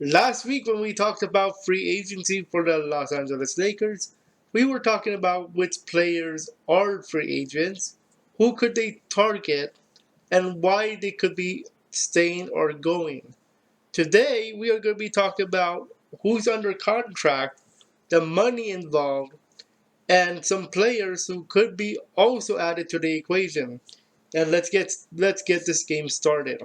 Last week, when we talked about free agency for the Los Angeles Lakers, we were talking about which players are free agents, who could they target, and why they could be staying or going. Today, we are going to be talking about who's under contract, the money involved, and some players who could be also added to the equation. And let's get this game started.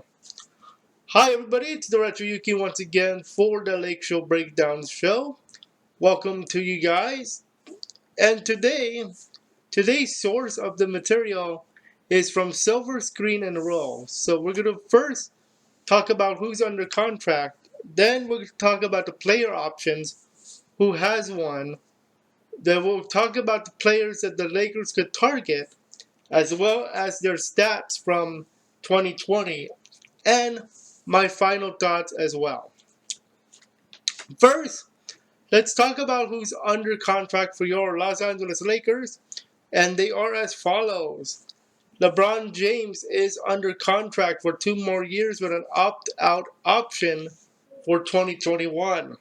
Hi everybody, it's Director Yuki once again for the Lake Show Breakdown Show. Welcome to you guys. And today's source of the material is from Silver Screen and Roll. So we're gonna first talk about who's under contract, then we'll talk about the player options, who has one, then we'll talk about the players that the Lakers could target, as well as their stats from 2020, and my final thoughts as well. First, let's talk about who's under contract for your Los Angeles Lakers, and they are as follows. LeBron James is under contract for 2 more years with an opt-out option for 2021.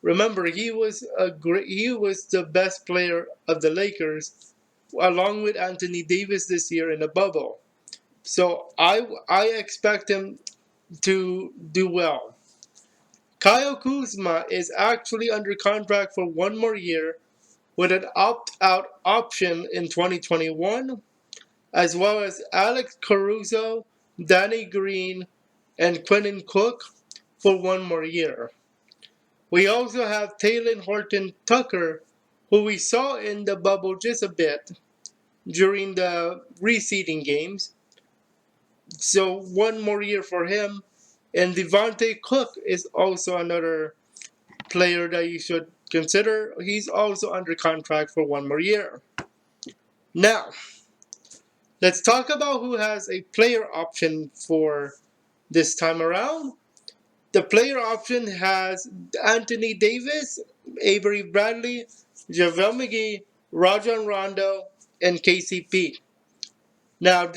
Remember, he was the best player of the Lakers, along with Anthony Davis this year in the bubble. So I expect him to do well. Kyle Kuzma is actually under contract for 1 more year with an opt-out option in 2021, as well as Alex Caruso, Danny Green, and Quentin Cook for 1 more year. We also have Taylor Horton Tucker, who we saw in the bubble just a bit during the reseeding games. So 1 more year for him. And Devontae Cook is also another player that you should consider. He's also under contract for 1 more year. Now, let's talk about who has a player option for this time around. The player option has Anthony Davis, Avery Bradley, JaVale McGee, Rajon Rondo, and KCP. Now,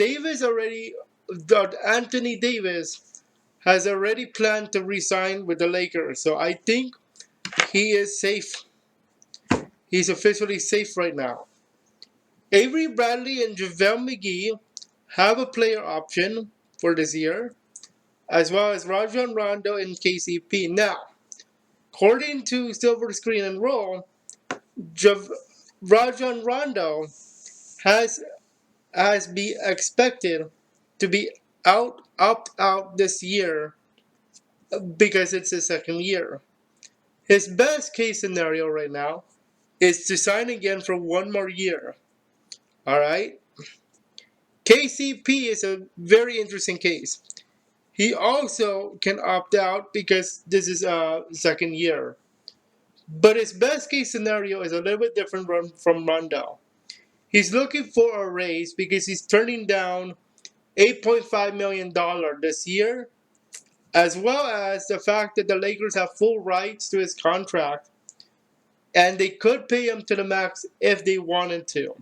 Anthony Davis has already planned to resign with the Lakers, so I think he is safe. He's officially safe right now. Avery Bradley and JaVale McGee have a player option for this year, as well as Rajon Rondo and KCP. Now, according to Silver Screen and Roll, Rajon Rondo has be expected to be opt out this year because it's his second year. His best case scenario right now is to sign again for 1 more year. All right. KCP is a very interesting case. He also can opt out because this is a second year. But his best case scenario is a little bit different from Rondo. He's looking for a raise because he's turning down $8.5 million this year, as well as the fact that the Lakers have full rights to his contract, and they could pay him to the max if they wanted to.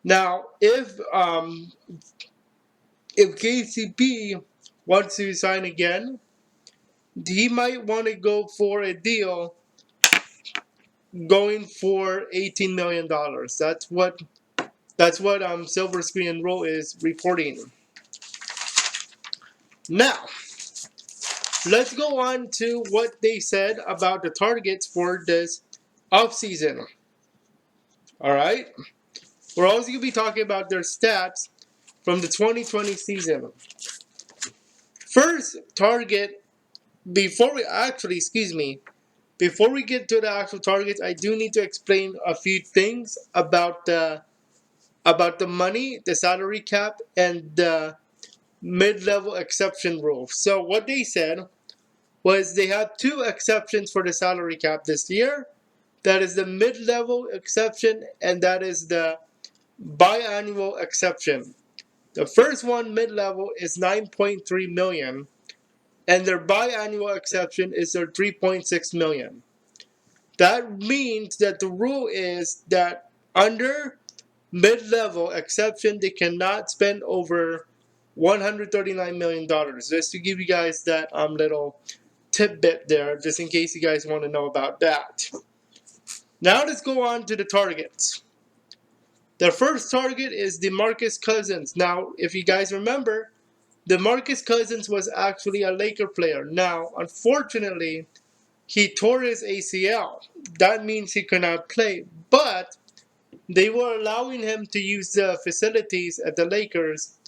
Now, if KCP wants to sign again, he might want to go for a deal going for $18 million. That's what Silver Screen and Roll is reporting. Now, let's go on to what they said about the targets for this offseason. All right? We're also going to be talking about their stats from the 2020 season. First target, before we get to the actual targets, I do need to explain a few things about the money, the salary cap, and the mid-level exception rule. So what they said was they have 2 exceptions for the salary cap this year. That is the mid-level exception, and that is the biannual exception. The first one, mid-level, is $9.3 million, and their biannual exception is their $3.6 million. That means that the rule is that under mid-level exception, they cannot spend over $139 million. Just to give you guys that little tidbit there, just in case you guys want to know about that. Now let's go on to the targets. The first target is DeMarcus Cousins. Now, if you guys remember, DeMarcus Cousins was actually a Laker player. Now, unfortunately, he tore his ACL. That means he could not play. But they were allowing him to use the facilities at the Lakers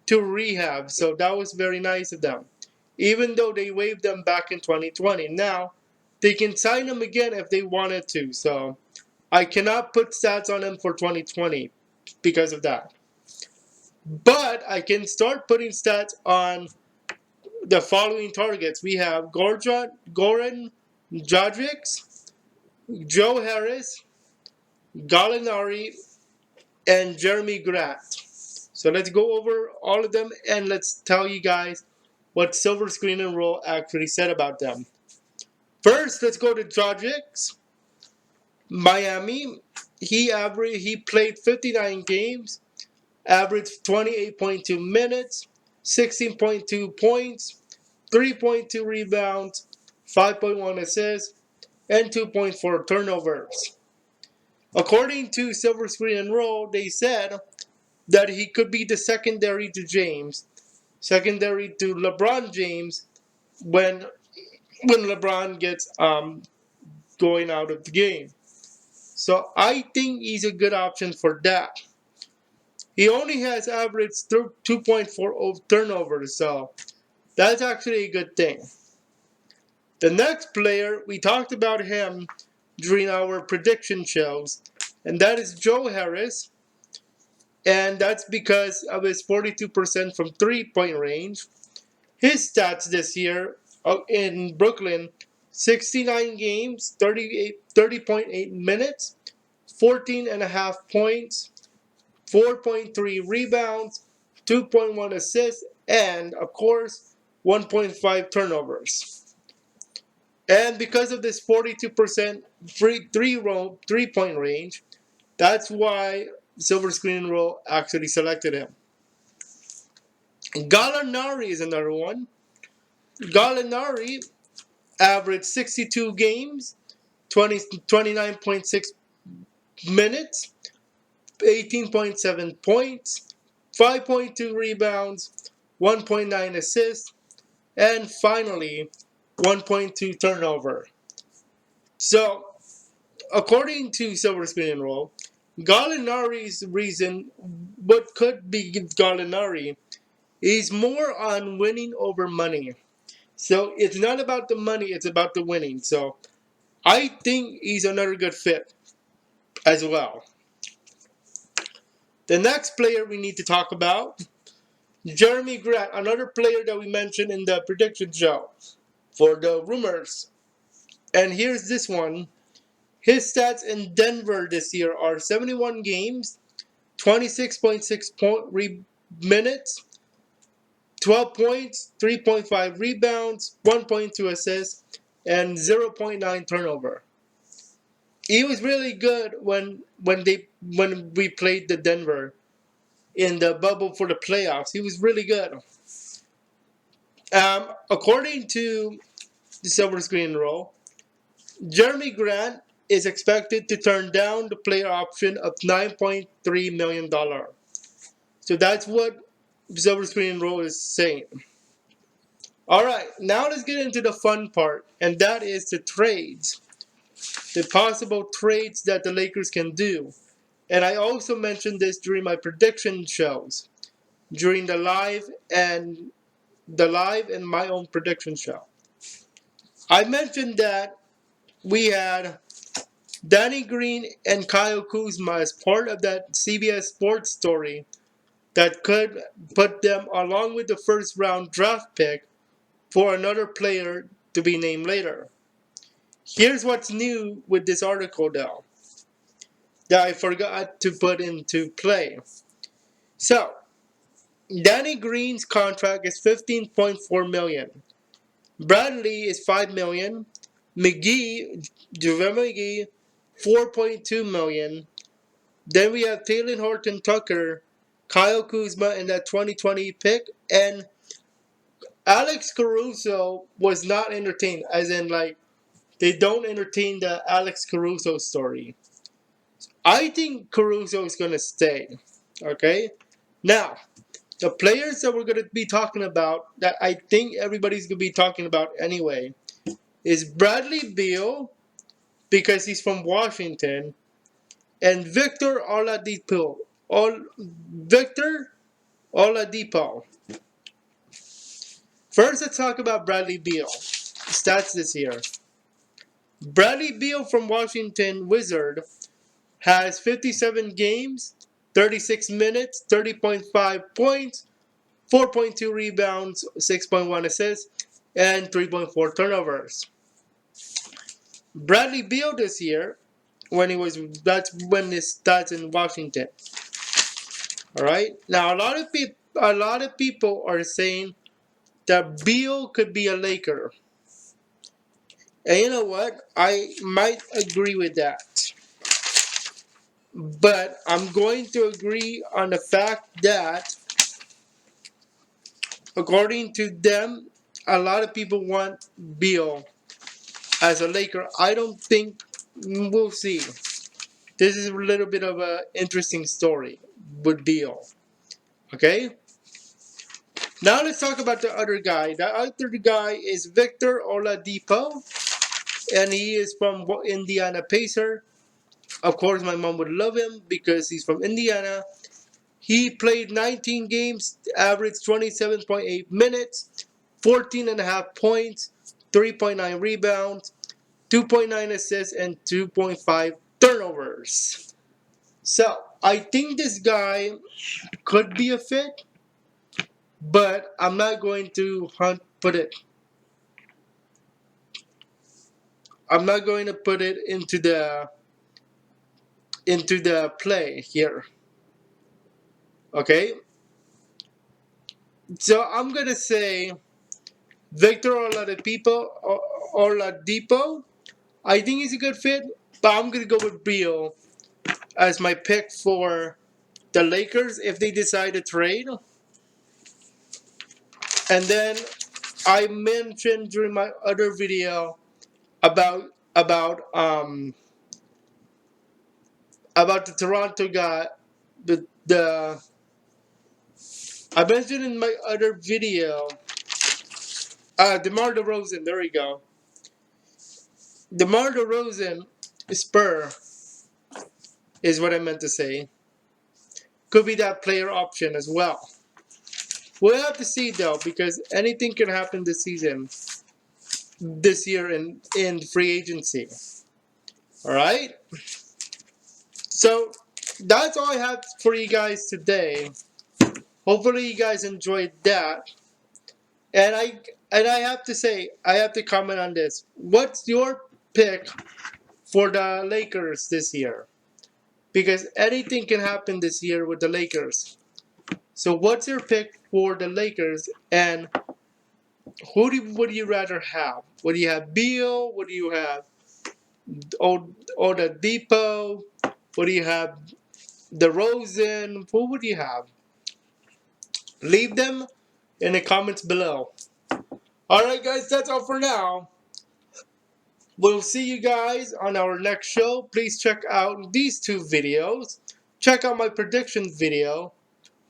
to rehab. So that was very nice of them. Even though they waived them back in 2020. Now, they can sign him again if they wanted to. So I cannot put stats on him for 2020 because of that. But I can start putting stats on the following targets. We have Goran Dragic, Joe Harris, Gallinari, and Jerami Grant. So let's go over all of them and let's tell you guys what Silver Screen and Roll actually said about them. First, let's go to Dragic. Miami. He played 59 games, averaged 28.2 minutes, 16.2 points, 3.2 rebounds, 5.1 assists, and 2.4 turnovers. According to Silver Screen and Roll, they said that he could be the secondary to LeBron James when LeBron gets going out of the game. So I think he's a good option for that. He only has averaged 2.4 turnovers, so that's actually a good thing. The next player, we talked about him during our prediction shows, and that is Joe Harris. And that's because of his 42% from three-point range. His stats this year in Brooklyn, 69 games, 30.8 minutes, 14.5 points, 4.3 rebounds, 2.1 assists, and, of course, 1.5 turnovers. And because of this 42% three-point range, that's why Silver Screen and Roll actually selected him. Gallinari is another one. Gallinari averaged 62 games, 29.6 minutes, 18.7 points, 5.2 rebounds, 1.9 assists, and finally 1.2 turnover. So, according to Silver Screen and Roll, Gallinari's reason, what could be Gallinari, is more on winning over money. So it's not about the money, it's about the winning. So I think he's another good fit as well. The next player we need to talk about, Jerami Grant, another player that we mentioned in the prediction show for the rumors. And here's this one. His stats in Denver this year are 71 games, 26.6 minutes, 12 points, 3.5 rebounds, 1.2 assists, and 0.9 turnover. He was really good when we played the Denver in the bubble for the playoffs. He was really good. According to the Silver Screen Roll, Jerami Grant is expected to turn down the player option of $9.3 million. So that's what Silver Screen Roll is saying. Alright, now let's get into the fun part, and that is the trades. The possible trades that the Lakers can do. And I also mentioned this during my prediction shows, during the live and my own prediction show. I mentioned that we had Danny Green and Kyle Kuzma as part of that CBS Sports story that could put them along with the first round draft pick for another player to be named later. Here's what's new with this article though, that I forgot to put into play. So, Danny Green's contract is $15.4 million. Bradley is $5 million. Jerami McGee, $4.2 million. Then we have Taylor Horton Tucker, Kyle Kuzma in that 2020 pick, and Alex Caruso was not entertained, as in like they don't entertain the Alex Caruso story. I think Caruso is gonna stay. Okay, now the players that we're gonna be talking about that I think everybody's gonna be talking about anyway is Bradley Beal because he's from Washington and Victor Oladipo. Victor Oladipo. First, let's talk about Bradley Beal. Stats this year. Bradley Beal from Washington Wizard has 57 games, 36 minutes, 30.5 points, 4.2 rebounds, 6.1 assists, and 3.4 turnovers. Bradley Beal this year, that's when his stats in Washington. All right. Now a lot of people are saying that Beal could be a Laker. And you know what? I might agree with that. But I'm going to agree on the fact that, according to them, a lot of people want Beal as a Laker. I don't think we'll see. This is a little bit of an interesting story with Beal. Okay? Now let's talk about the other guy. The other guy is Victor Oladipo, and he is from Indiana Pacer. Of course, my mom would love him because he's from Indiana. He played 19 games, averaged 27.8 minutes, 14.5 points, 3.9 rebounds, 2.9 assists, and 2.5 turnovers. So, I think this guy could be a fit, but I'm not going to put it. I'm not going to put it into the play here. Okay? So I'm gonna say Victor Oladipo. I think he's a good fit, but I'm gonna go with Beal as my pick for the Lakers if they decide to trade. And then I mentioned during my other video about about um about the Toronto guy, the I mentioned in my other video, DeMar DeRozan. There we go. DeMar DeRozan, Spur, is what I meant to say. Could be that player option as well. We'll have to see though, because anything can happen this season, this year in free agency. All right. So that's all I have for you guys today. Hopefully you guys enjoyed that. And I have to say, I have to comment on this. What's your pick for the Lakers this year? Because anything can happen this year with the Lakers. So what's your pick for the Lakers, and would you rather have? Would you have Beal? Would you have Oladipo? Would you have DeRozan? Who would you have? Leave them in the comments below. Alright guys, that's all for now. We'll see you guys on our next show. Please check out these two videos. Check out my prediction video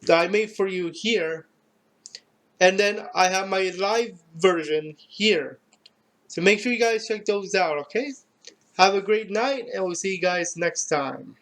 that I made for you here. And then I have my live version here. So make sure you guys check those out, okay? Have a great night, and we'll see you guys next time.